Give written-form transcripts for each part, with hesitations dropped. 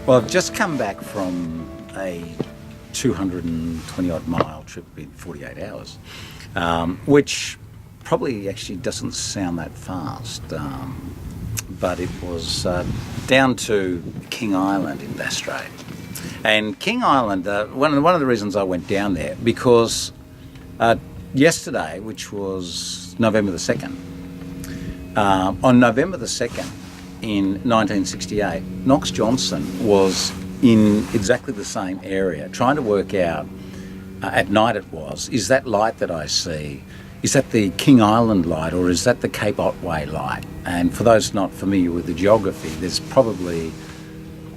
Well, I've just come back from a 220 odd mile trip in 48 hours, which probably actually doesn't sound that fast, but it was down to King Island in Bass Strait. And King Island, one of the reasons I went down there, because yesterday, which was November the 2nd, on November the 2nd in 1968, Knox-Johnston was in exactly the same area, trying to work out, at night it was, is that light that I see, is that the King Island light or is that the Cape Otway light? And for those not familiar with the geography, there's probably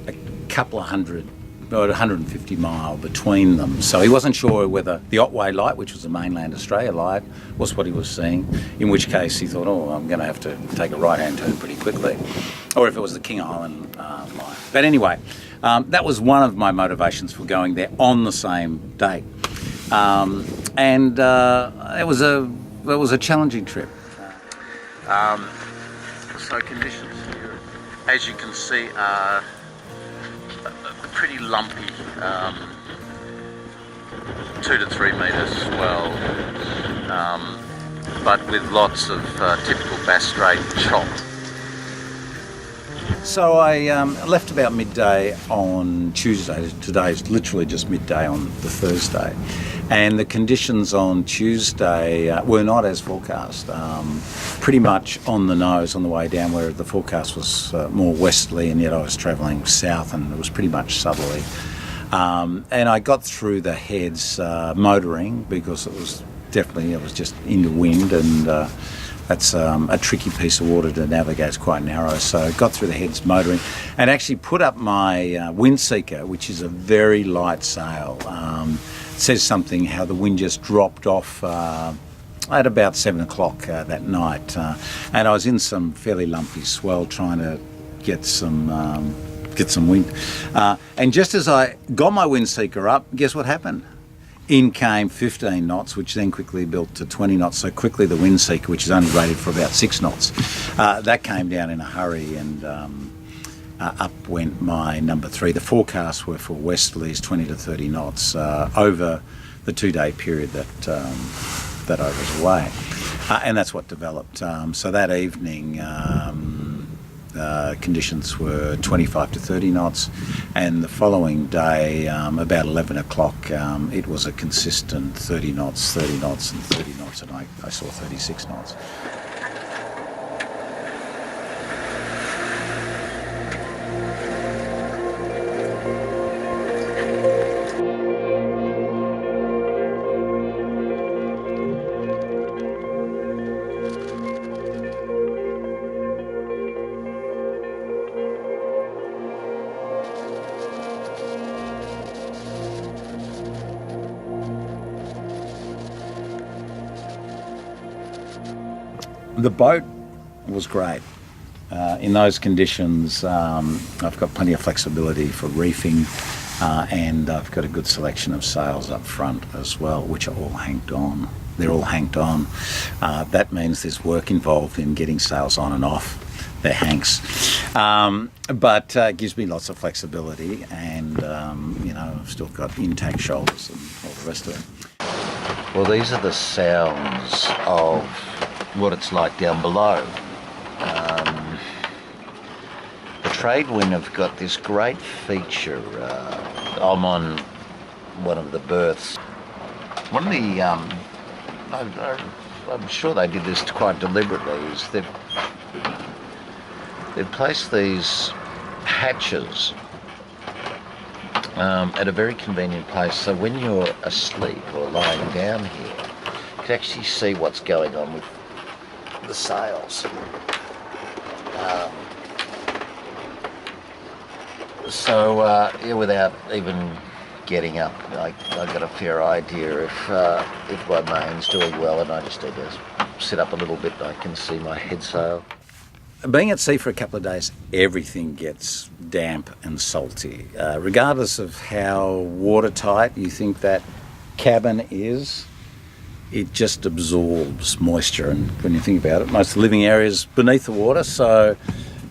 a couple of hundred, about 150 mile between them. So he wasn't sure whether the Otway light, which was the mainland Australia light, was what he was seeing, in which case he thought, oh, I'm going to have to take a right-hand turn pretty quickly, or if it was the King Island light. But anyway, that was one of my motivations for going there on the same date. It was a challenging trip. So conditions here, as you can see, are pretty lumpy, 2 to 3 metre swell, but with lots of typical Bass Strait chop. So I left about midday on Tuesday. Today's literally just midday on the Thursday, and the conditions on Tuesday were not as forecast. Pretty much on the nose on the way down, where the forecast was more westerly, and yet I was travelling south, and it was pretty much southerly. And I got through the heads motoring because it was just into wind, and that's a tricky piece of water to navigate. It's quite narrow, so I got through the heads motoring and actually put up my wind seeker, which is a very light sail. It says something how the wind just dropped off at about 7 o'clock that night, and I was in some fairly lumpy swell trying to get some wind. And just as I got my wind seeker up, guess what happened? In came 15 knots, which then quickly built to 20 knots. So quickly the wind seeker, which is only rated for about 6 knots, that came down in a hurry, and up went my number 3. The forecasts were for westerlies 20 to 30 knots over the 2-day period that I was away, and that's what developed. So that evening, conditions were 25 to 30 knots, and the following day, about 11 o'clock, it was a consistent 30 knots, 30 knots and 30 knots, and I saw 36 knots. The boat was great. In those conditions, I've got plenty of flexibility for reefing, and I've got a good selection of sails up front as well, which are all hanked on. They're all hanked on. That means there's work involved in getting sails on and off. They're hanks. But it gives me lots of flexibility, and I've still got intact shoulders and all the rest of it. Well, these are the sounds of what it's like down below. The trade wind have got this great feature. I'm on one of the berths. One of the, I'm sure they did this quite deliberately, is they've placed these hatches at a very convenient place, so when you're asleep or lying down here, you can actually see what's going on with the sails. Without even getting up, I got a fair idea if my main's doing well, and I just need to sit up a little bit and I can see my head sail. Being at sea for a couple of days, everything gets damp and salty. Regardless of how watertight you think that cabin is, it just absorbs moisture, and when you think about it, most of the living area is beneath the water, so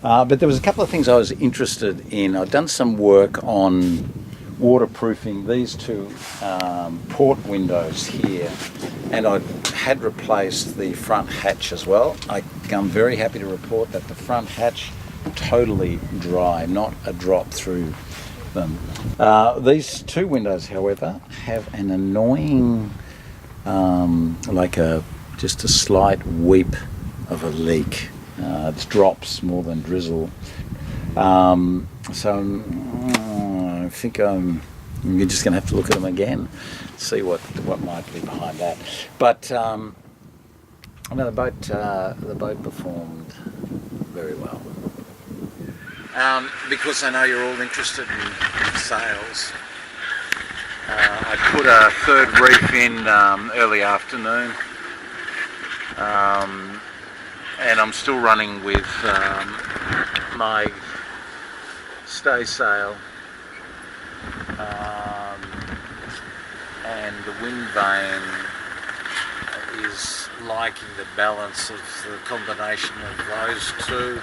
But there was a couple of things I was interested in. I'd done some work on waterproofing these two port windows here, and I had replaced the front hatch as well. I'm very happy to report that the front hatch totally dry, not a drop through them. These two windows, however, have an annoying, just a slight weep of a leak. It drops more than drizzle. So I think you're just going to have to look at them again, see what might be behind that. But the boat performed very well. Because I know you're all interested in sails, I put a third reef in early afternoon, and I'm still running with my staysail, and the wind vane is liking the balance of the combination of those two.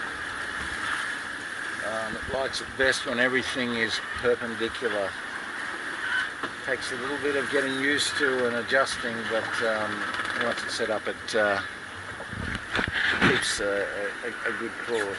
It likes it best when everything is perpendicular. It takes a little bit of getting used to and adjusting, but once it's set up, it keeps a good course.